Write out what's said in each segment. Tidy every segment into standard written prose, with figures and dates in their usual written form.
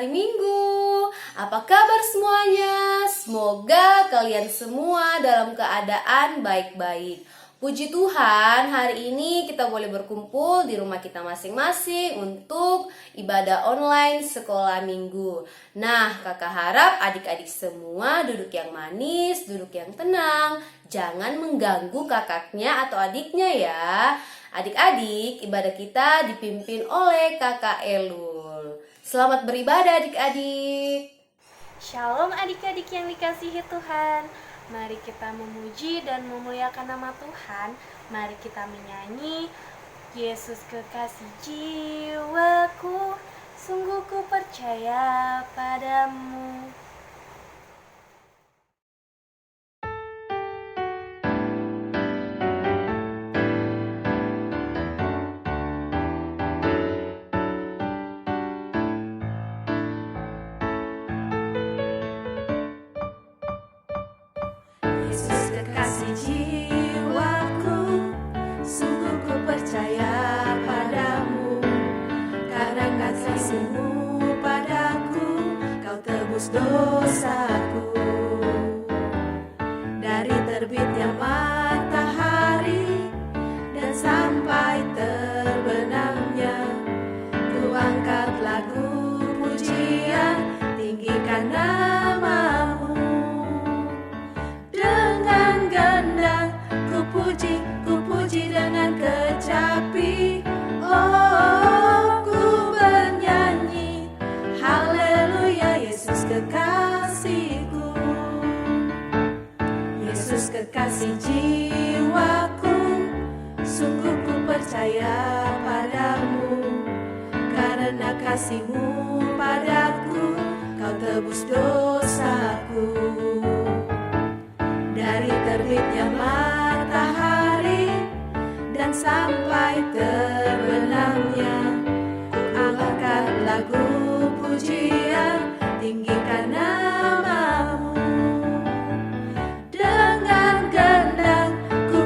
hari Minggu. Apa kabar semuanya? Semoga kalian semua dalam keadaan baik-baik. Puji Tuhan, hari ini kita boleh berkumpul di rumah kita masing-masing untuk ibadah online sekolah minggu. Nah, kakak harap adik-adik semua duduk yang manis, duduk yang tenang. Jangan mengganggu kakaknya atau adiknya ya. Adik-adik, ibadah kita dipimpin oleh kakak Elul. Selamat beribadah adik-adik. Shalom adik-adik yang dikasihi Tuhan. Mari kita memuji dan memuliakan nama Tuhan. Mari kita menyanyi, Yesus kekasih jiwaku, sungguh ku percaya padamu. Yesus kekasih jiwaku, sungguh ku percaya padamu. Karena kasih-Mu padaku, Kau tebus dosaku. Dari terbitnya matahari dan sampai terbenamnya, ku angkat lagu pujian, tinggikan nama-Mu. Dengan gendang ku puji dengan kecapi. Oh, ku bernyanyi, haleluya, Yesus kekasihku. Yesus kekasih jiwaku, sungguh ku percaya padamu. Karena kasih-Mu padaku, Kau tebus dosaku. Dari terbitnya matahari dan sampai terbenamnya, ku angkat lagu pujian, tinggikan nama-Mu. Dengan gendang ku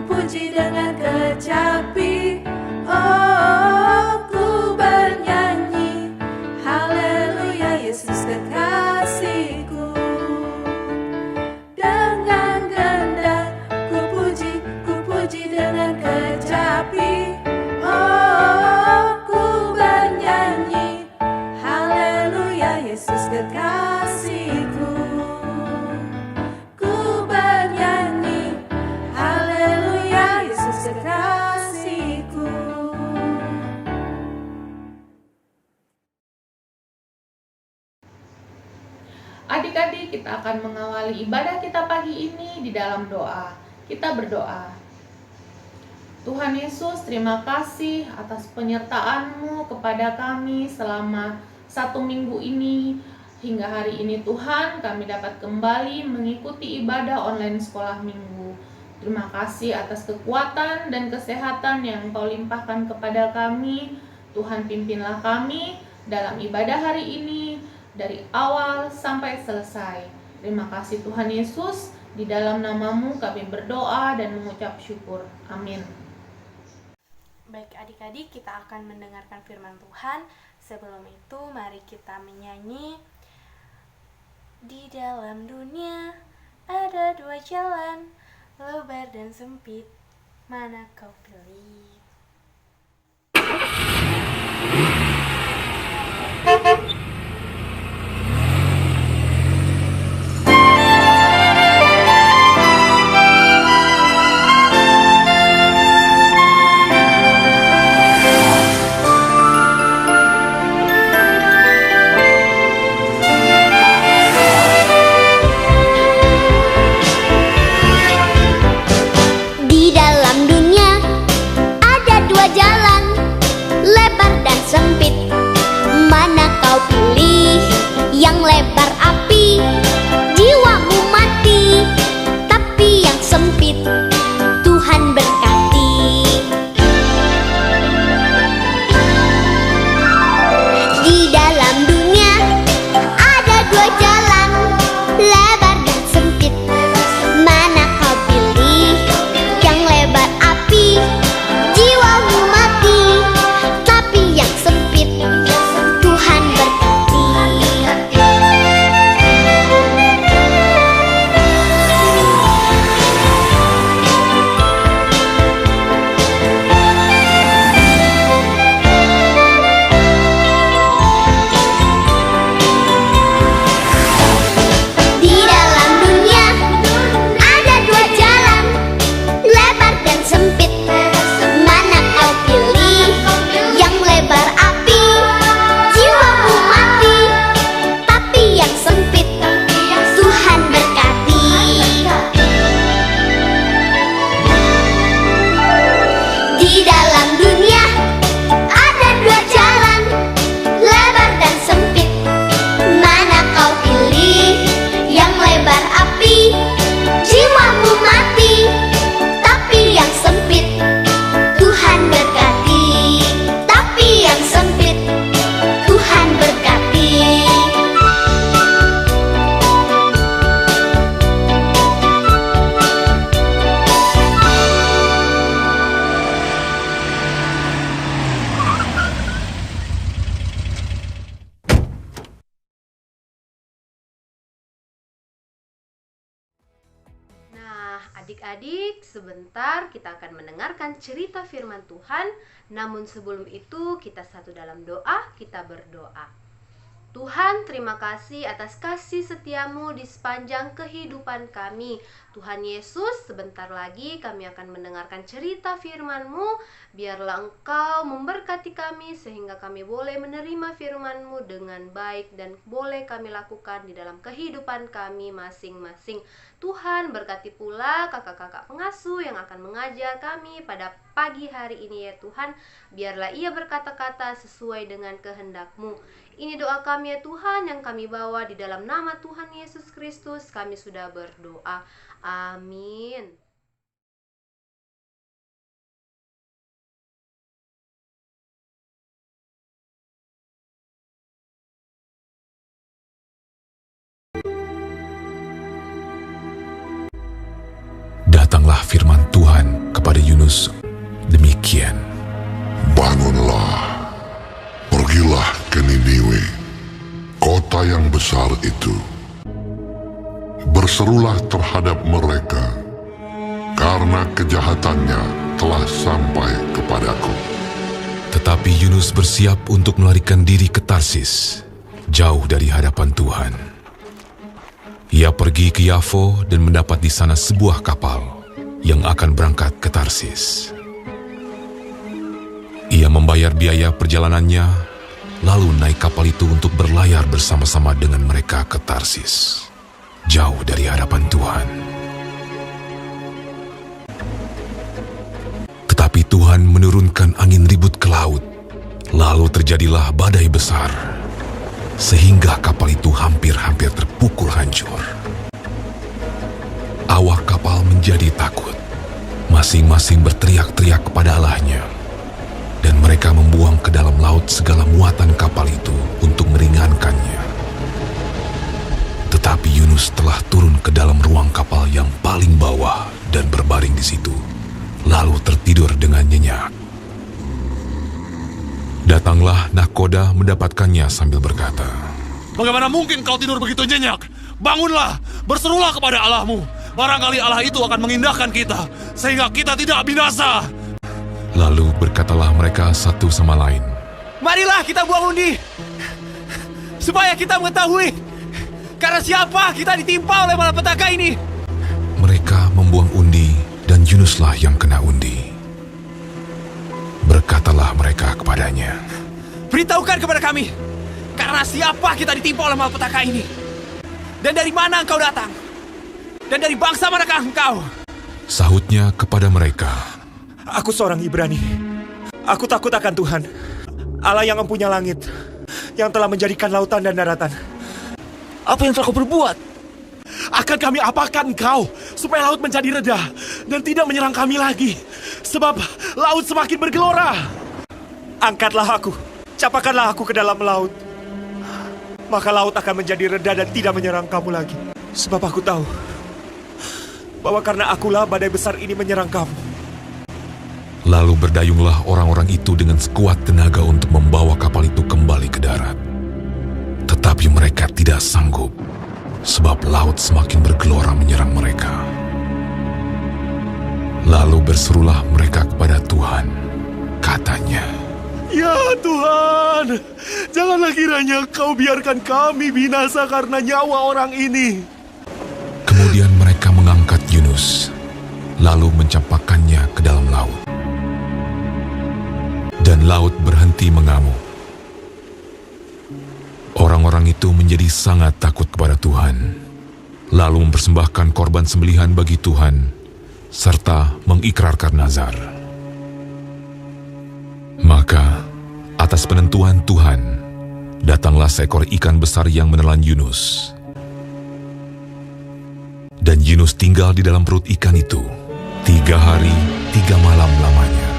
puji dengan kecapi. Oh, ku bernyanyi, haleluya, Yesus kekasihku. Dengan gendang ku puji dengan kecapi. Oh, ku bernyanyi, haleluya, Yesus kekasihku. Ku bernyanyi, haleluya, Yesus kekasihku. Adik-adik, kita akan mengawali ibadah kita pagi ini di dalam doa. Kita berdoa. Tuhan Yesus, terima kasih atas penyertaan-Mu kepada kami selama 1 minggu ini. Hingga hari ini Tuhan, kami dapat kembali mengikuti ibadah online sekolah minggu. Terima kasih atas kekuatan dan kesehatan yang Kau limpahkan kepada kami. Tuhan, pimpinlah kami dalam ibadah hari ini, dari awal sampai selesai. Terima kasih Tuhan Yesus, di dalam nama-Mu kami berdoa dan mengucap syukur. Amin. Baik adik-adik, kita akan mendengarkan firman Tuhan. Sebelum itu mari kita menyanyi, di dalam dunia ada 2 jalan, lebar dan sempit, mana kau pilih? Di dalam dunia Adik-adik, sebentar kita akan mendengarkan cerita firman Tuhan. Namun sebelum itu kita satu dalam doa, kita berdoa. Tuhan, terima kasih atas kasih setiamu di sepanjang kehidupan kami. Tuhan Yesus, sebentar lagi kami akan mendengarkan cerita firman-Mu. Biarlah Engkau memberkati kami sehingga kami boleh menerima firman-Mu dengan baik dan boleh kami lakukan di dalam kehidupan kami masing-masing. Tuhan, berkati pula kakak-kakak pengasuh yang akan mengajar kami pada pagi hari ini ya Tuhan. Biarlah ia berkata-kata sesuai dengan kehendak-Mu. Ini doa kami ya Tuhan yang kami bawa di dalam nama Tuhan Yesus Kristus. Kami sudah berdoa. Amin. Datanglah firman Tuhan kepada Yunus demikian. Bangunlah, pergilah ke Niniwe, kota yang besar itu. Berserulah terhadap mereka, karena kejahatannya telah sampai kepadaku. Tetapi Yunus bersiap untuk melarikan diri ke Tarsis, jauh dari hadapan Tuhan. Ia pergi ke Yafo dan mendapat di sana sebuah kapal yang akan berangkat ke Tarsis. Ia membayar biaya perjalanannya, lalu naik kapal itu untuk berlayar bersama-sama dengan mereka ke Tarsis, jauh dari hadapan Tuhan. Tetapi Tuhan menurunkan angin ribut ke laut, lalu terjadilah badai besar, sehingga kapal itu hampir-hampir terpukul hancur. Awak kapal menjadi takut, masing-masing berteriak-teriak kepada Allahnya. Dan mereka membuang ke dalam laut segala muatan kapal itu untuk meringankannya. Tetapi Yunus telah turun ke dalam ruang kapal yang paling bawah dan berbaring di situ, lalu tertidur dengan nyenyak. Datanglah nahkoda mendapatkannya sambil berkata, "Bagaimana mungkin kau tidur begitu nyenyak? Bangunlah, berserulah kepada Allahmu. Barangkali Allah itu akan mengindahkan kita, sehingga kita tidak binasa." Lalu berkatalah mereka satu sama lain, "Marilah kita buang undi, supaya kita mengetahui karena siapa kita ditimpa oleh malapetaka ini." Mereka membuang undi dan Yunuslah yang kena undi. Berkatalah mereka kepadanya, "Beritahukan kepada kami, karena siapa kita ditimpa oleh malapetaka ini? Dan dari mana engkau datang? Dan dari bangsa manakah engkau?" Sahutnya kepada mereka, "Aku seorang Ibrani. Aku takut akan Tuhan, Allah yang mempunyai langit, yang telah menjadikan lautan dan daratan." "Apa yang telah kau berbuat? Akan kami apakan engkau, supaya laut menjadi reda dan tidak menyerang kami lagi? Sebab laut semakin bergelora." "Angkatlah aku, capakanlah aku ke dalam laut. Maka laut akan menjadi reda dan tidak menyerang kamu lagi. Sebab aku tahu bahwa karena akulah badai besar ini menyerang kamu." Lalu berdayunglah orang-orang itu dengan sekuat tenaga untuk membawa kapal itu kembali ke darat. Tetapi mereka tidak sanggup, sebab laut semakin bergelora menyerang mereka. Lalu berserulah mereka kepada Tuhan, katanya, "Ya Tuhan, janganlah kiranya Kau biarkan kami binasa karena nyawa orang ini." Kemudian mereka mengangkat Yunus, lalu mencampakkannya ke dalam laut. Dan laut berhenti mengamuk. Orang-orang itu menjadi sangat takut kepada Tuhan, lalu mempersembahkan korban sembelihan bagi Tuhan, serta mengikrarkan nazar. Maka, atas penentuan Tuhan, datanglah seekor ikan besar yang menelan Yunus. Dan Yunus tinggal di dalam perut ikan itu 3 hari 3 malam lamanya.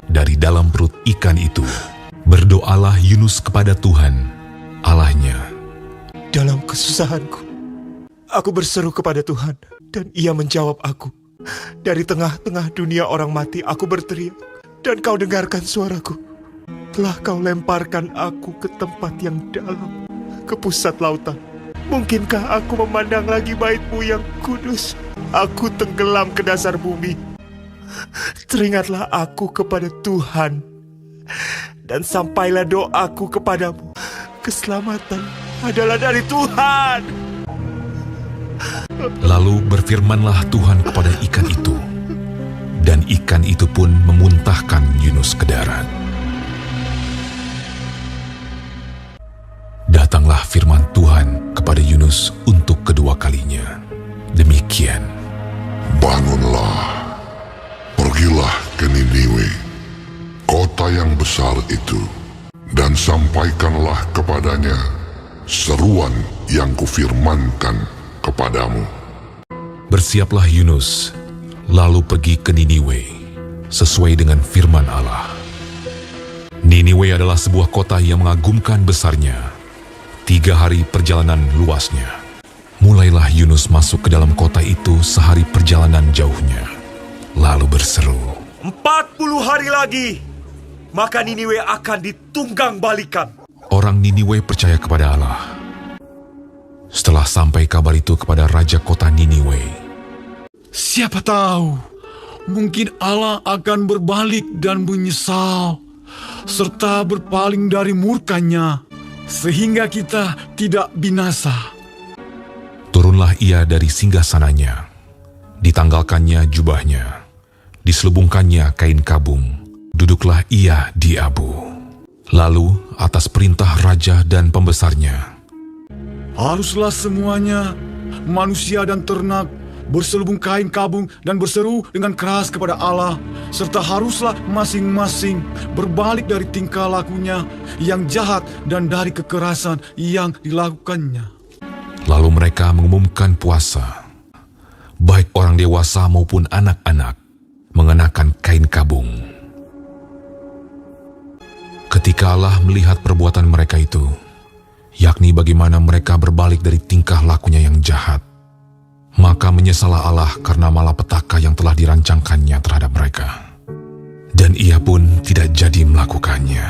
Dari dalam perut ikan itu, berdoalah Yunus kepada Tuhan, Allahnya. Dalam kesusahanku, aku berseru kepada Tuhan, dan Ia menjawab aku. Dari tengah-tengah dunia orang mati, aku berteriak, dan Kau dengarkan suaraku. Telah Kau lemparkan aku ke tempat yang dalam, ke pusat lautan. Mungkinkah aku memandang lagi bait-Mu yang kudus? Aku tenggelam ke dasar bumi. Teringatlah aku kepada Tuhan, dan sampailah doaku kepadamu. Keselamatan adalah dari Tuhan. Lalu berfirmanlah Tuhan kepada ikan itu, dan ikan itu pun memuntahkan Yunus ke darat. Datanglah firman Tuhan kepada Yunus untuk kedua kalinya. Demikian. Bangunlah, pergilah ke Niniwe, kota yang besar itu, dan sampaikanlah kepadanya seruan yang kufirmankan kepadamu. Bersiaplah Yunus, lalu pergi ke Niniwe, sesuai dengan firman Allah. Niniwe adalah sebuah kota yang mengagumkan besarnya. 3 hari perjalanan luasnya. Mulailah Yunus masuk ke dalam kota itu sehari perjalanan jauhnya, lalu berseru, 40 hari lagi, maka Niniwe akan ditunggang balikan. Orang Niniwe percaya kepada Allah. Setelah sampai kabar itu kepada raja kota Niniwe, Siapa tahu, mungkin Allah akan berbalik dan menyesal, serta berpaling dari murkanya, sehingga kita tidak binasa. turunlah ia dari singgasananya, ditanggalkannya jubahnya, diselubungkannya kain kabung, duduklah ia di abu. Lalu atas perintah raja dan pembesarnya, Haruslah semuanya, manusia dan ternak, berselubung kain kabung dan berseru dengan keras kepada Allah, serta haruslah masing-masing berbalik dari tingkah lakunya yang jahat dan dari kekerasan yang dilakukannya. lalu mereka mengumumkan puasa. Baik orang dewasa maupun anak-anak mengenakan kain kabung. Ketika Allah melihat perbuatan mereka itu, yakni bagaimana mereka berbalik dari tingkah lakunya yang jahat, maka menyesallah Allah karena malapetaka yang telah dirancangkannya terhadap mereka. Dan ia pun tidak jadi melakukannya.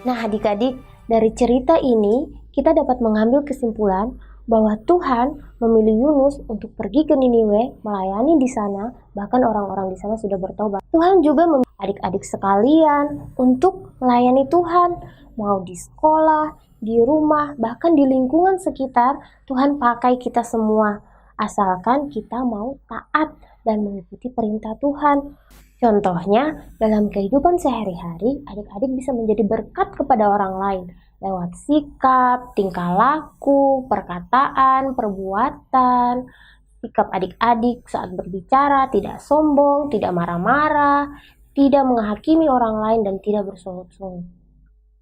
Nah, adik-adik, dari cerita ini kita dapat mengambil kesimpulan bahwa Tuhan memilih Yunus untuk pergi ke Niniwe, melayani di sana, bahkan orang-orang di sana sudah bertobat. Tuhan juga memilih adik-adik sekalian untuk melayani Tuhan, mau di sekolah, di rumah, bahkan di lingkungan sekitar. Tuhan pakai kita semua, asalkan kita mau taat dan mengikuti perintah Tuhan. Contohnya, dalam kehidupan sehari-hari, adik-adik bisa menjadi berkat kepada orang lain lewat sikap, tingkah laku, perkataan, perbuatan. Sikap adik-adik saat berbicara tidak sombong, tidak marah-marah, tidak menghakimi orang lain, dan tidak bersungut-sungut.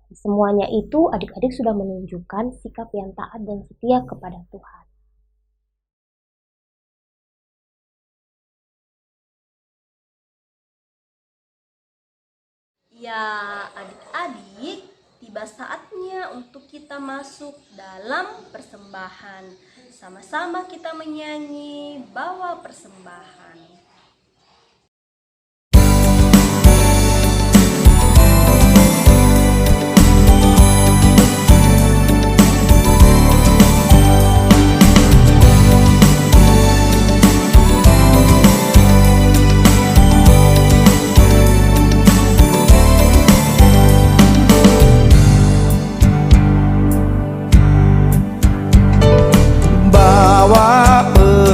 Semuanya itu adik-adik sudah menunjukkan sikap yang taat dan setia kepada Tuhan. Ya, adik-adik, tiba saatnya untuk kita masuk dalam persembahan. Sama-sama kita menyanyi bawa persembahan.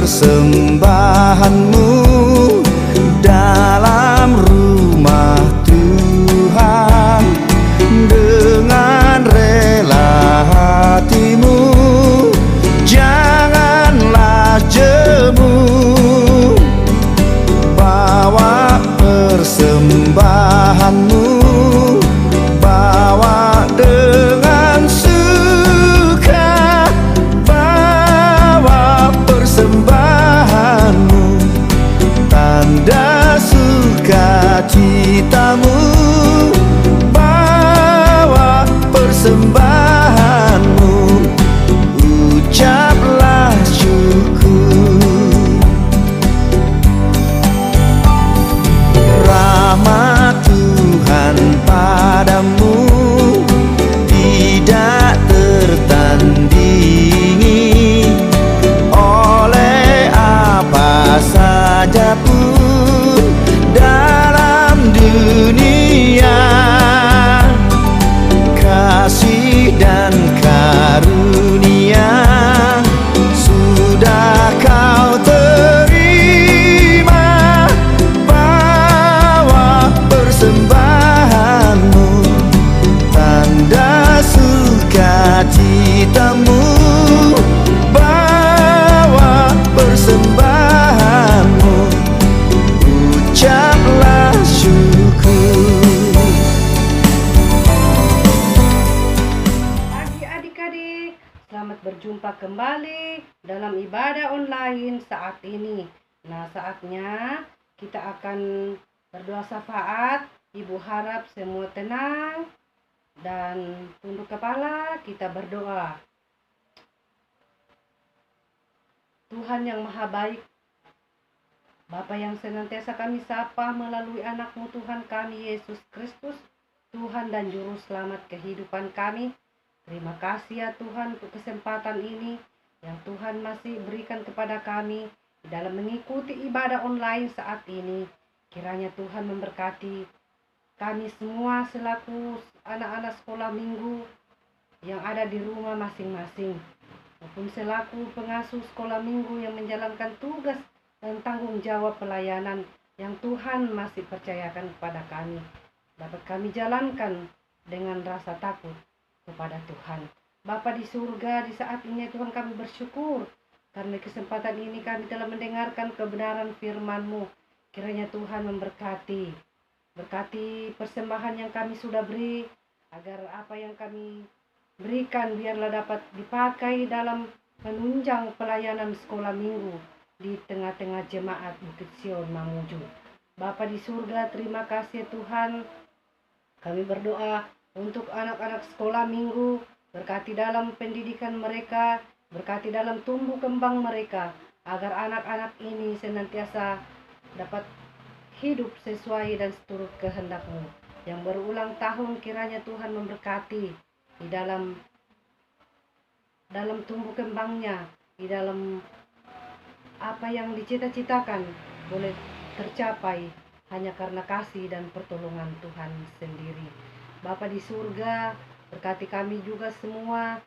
Persembahanmu dalam rumah Tuhan, dengan rela hatimu, janganlah jemu. Bawa persembahanmu, bawa dengan suka, bawa persembahanmu selamat berjumpa kembali dalam ibadah online saat ini. Nah, saatnya kita akan berdoa syafaat. Ibu harap semua tenang dan tunduk kepala, kita berdoa. Tuhan yang maha baik, Bapa yang senantiasa kami sapa melalui anak-Mu Tuhan kami Yesus Kristus, Tuhan dan Juru Selamat kehidupan kami. Terima kasih ya Tuhan untuk kesempatan ini yang Tuhan masih berikan kepada kami dalam mengikuti ibadah online saat ini. Kiranya Tuhan memberkati kami semua selaku anak-anak sekolah minggu yang ada di rumah masing-masing, maupun selaku pengasuh sekolah minggu yang menjalankan tugas dan tanggung jawab pelayanan yang Tuhan masih percayakan kepada kami. Dapat kami jalankan dengan rasa takut kepada Tuhan. Bapa di surga, di saat ini Tuhan kami bersyukur karena kesempatan ini kami telah mendengarkan kebenaran firman-Mu. Kiranya Tuhan memberkati persembahan yang kami sudah beri, agar apa yang kami berikan biarlah dapat dipakai dalam menunjang pelayanan sekolah minggu di tengah-tengah jemaat Bukit Sion Mamuju. Bapa di surga, terima kasih Tuhan. Kami berdoa untuk anak-anak sekolah minggu, berkati dalam pendidikan mereka, berkati dalam tumbuh kembang mereka, agar anak-anak ini senantiasa dapat hidup sesuai dan seturut kehendak-Mu. Yang berulang tahun kiranya Tuhan memberkati di dalam tumbuh kembangnya, di dalam apa yang dicita-citakan boleh tercapai hanya karena kasih dan pertolongan Tuhan sendiri. Bapa di surga, berkati kami juga semua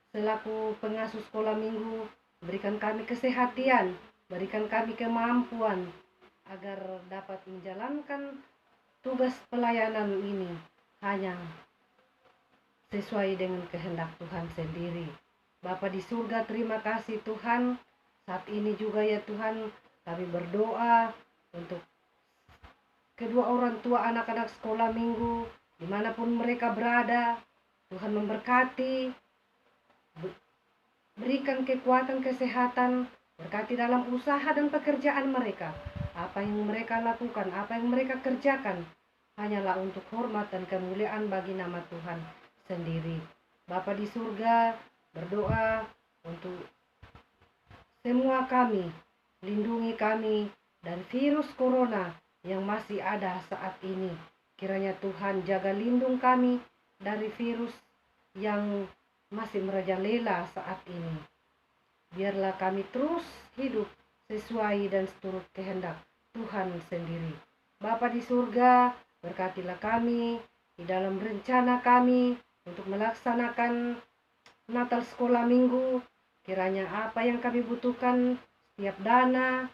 selaku pengasuh sekolah minggu, berikan kami kesehatan, berikan kami kemampuan agar dapat menjalankan tugas pelayanan ini hanya sesuai dengan kehendak Tuhan sendiri. Bapa di surga, terima kasih Tuhan. Saat ini juga ya Tuhan, kami berdoa untuk kedua orang tua anak-anak sekolah minggu, dimanapun mereka berada. Tuhan memberkati, berikan kekuatan kesehatan, berkati dalam usaha dan pekerjaan mereka. Apa yang mereka lakukan, apa yang mereka kerjakan, hanyalah untuk hormat dan kemuliaan bagi nama Tuhan sendiri. Bapa di surga, berdoa untuk semua kami, lindungi kami dari virus corona yang masih ada saat ini. Kiranya Tuhan jaga lindung kami dari virus yang masih merajalela saat ini. Biarlah kami terus hidup sesuai dan seturut kehendak Tuhan sendiri. Bapa di surga, berkatilah kami di dalam rencana kami untuk melaksanakan Natal sekolah minggu. Kiranya apa yang kami butuhkan, setiap dana,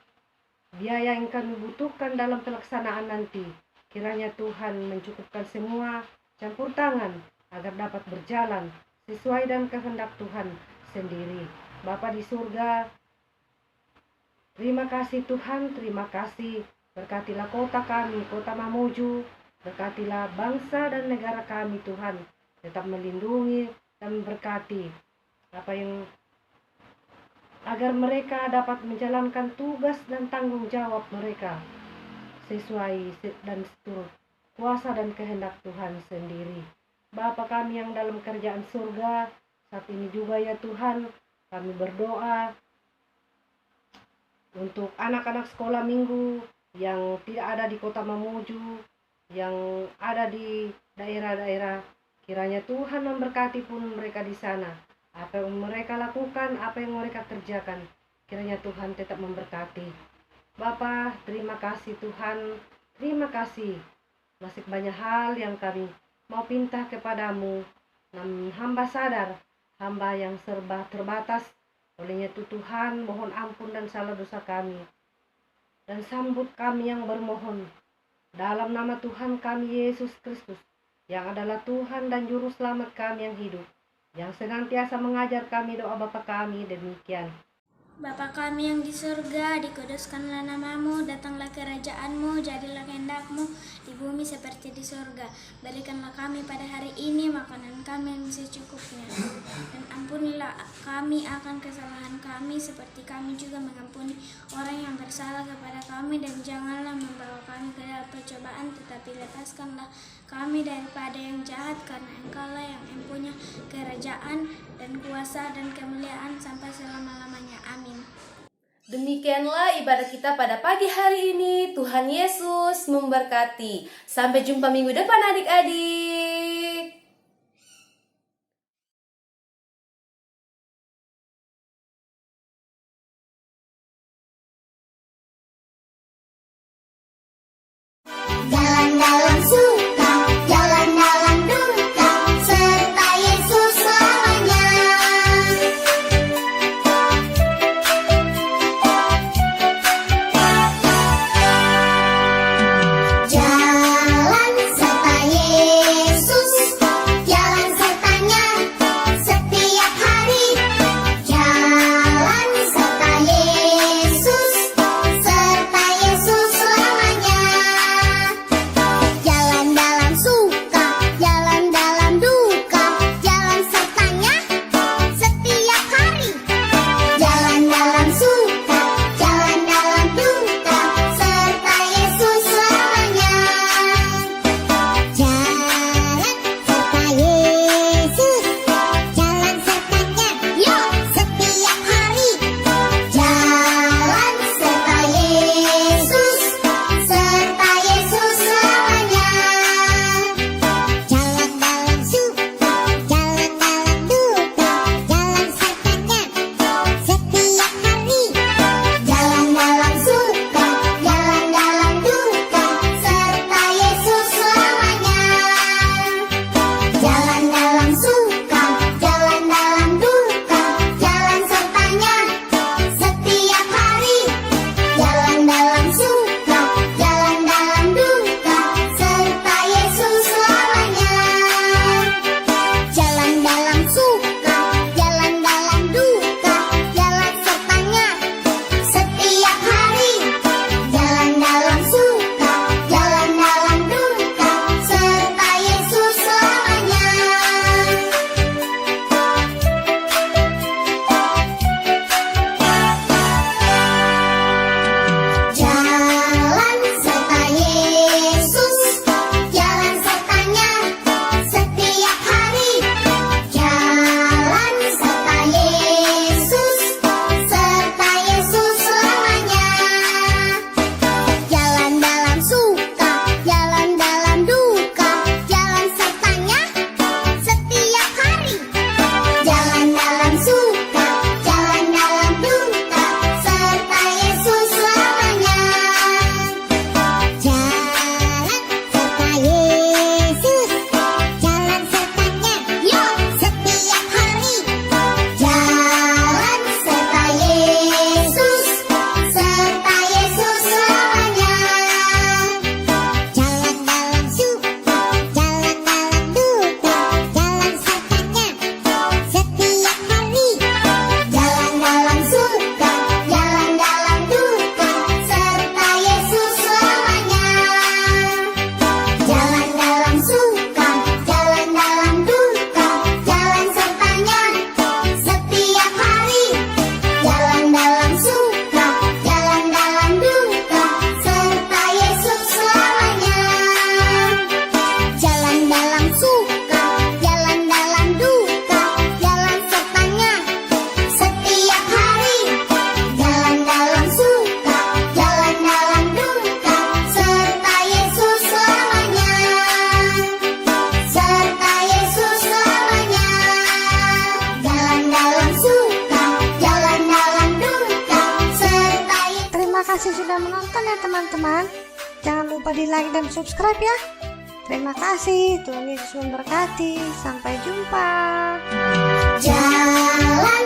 biaya yang kami butuhkan dalam pelaksanaan nanti, kiranya Tuhan mencukupkan semua, campur tangan agar dapat berjalan sesuai dan kehendak Tuhan sendiri. Bapa di surga, terima kasih Tuhan, terima kasih. Berkatilah kota kami, kota Mamuju. Berkatilah bangsa dan negara kami Tuhan. Tetap melindungi dan memberkati agar mereka dapat menjalankan tugas dan tanggung jawab mereka sesuai dan seturut kuasa dan kehendak Tuhan sendiri. Bapa kami yang dalam kerajaan surga, saat ini juga ya Tuhan, kami berdoa untuk anak-anak sekolah minggu yang tidak ada di kota Mamuju, yang ada di daerah-daerah. Kiranya Tuhan memberkati pun mereka di sana. Apa yang mereka lakukan, apa yang mereka kerjakan, kiranya Tuhan tetap memberkati. Bapa, terima kasih Tuhan, terima kasih. Masih banyak hal yang kami mau pinta kepadamu. Namun hamba sadar, hamba yang serba terbatas. Olehnya itu Tuhan, mohon ampun dan salah dosa kami. Dan sambut kami yang bermohon. Dalam nama Tuhan kami Yesus Kristus, yang adalah Tuhan dan Juru Selamat kami yang hidup, yang senantiasa mengajar kami doa Bapa kami demikian. Bapa kami yang di surga, dikuduskanlah namamu, datanglah kerajaanmu, jadilah kehendakmu di bumi seperti di surga. Berikanlah kami pada hari ini makanan kami yang secukupnya. Dan ampunilah kami akan kesalahan kami, seperti kami juga mengampuni orang yang bersalah kepada kami. Dan janganlah membawa kami ke dalam percobaan, tetapi lepaskanlah kami daripada yang jahat, karena Engkaulah yang mempunyai kerajaan dan kuasa dan kemuliaan sampai selama-lamanya. Amin. Demikianlah ibadah kita pada pagi hari ini. Tuhan Yesus memberkati. Sampai jumpa minggu depan adik-adik. Jalan dalam suka, jalan dalam duka, serta Yesus selamanya. Jalan serta Yesus, jalan sertanya setiap hari. Jalan serta Yesus, serta Yesus selamanya. Jalan dalam suka, jalan dalam duka, jalan sertanya setiap hari. Jalan dalam suka, jalan dalam duka, serta Yesus selamanya. Jalan serta Yesus, jalan sertanya, yuk setiap hari. Jalan serta Yesus, serta Yesus selamanya. Jalan dalam suka, jalan dalam duka, jalan sertanya setiap hari. Jalan dalam suka, jalan dalam duka, serta Yesus selamanya. Jalan dalam suka, jalan dalam duka, jalan sertanya setiap hari. Jalan dalam suka, jalan dalam duka, serta Yesus selamanya. Jalan dalam suka, jalan dalam duka, jalan sertanya setiap hari. Jalan dalam suka, jalan dalam duka, serta Yesus selamanya. Jalan serta Yesus, jalan sertanya setiap hari. Jalan serta Yesus, serta Yesus selamanya. Jalan dalam suka, jalan dalam duka, jalan sertanya setiap hari. Jalan dalam suka, jalan dalam duka, serta Yesus selamanya. Jalan serta Yesus, jalan sertanya, yuk setiap hari. Jalan serta Yesus, serta Yesus selamanya. Jalan dalam suka, jalan dalam duka, jalan sertanya setiap hari. Jalan dalam suka, jalan dalam duka, serta Yesus selamanya. Jalan dalam suka, jalan dalam duka, jalan sertanya setiap hari. Jalan dalam suka, jalan dalam duka, serta Yesus selamanya. Jalan dalam suka, jalan dalam duka, jalan sertanya setiap hari. Jalan dalam suka, jalan dalam duka, serta Yesus selamanya. Serta Yesus selamanya. Jalan dalam suka, jalan dalam duka, serta Yesus. Terima kasih sudah menonton ya teman-teman. Jangan lupa di like dan subscribe ya. Terima kasih, Tuhan Yesus memberkati. Sampai jumpa. Jalan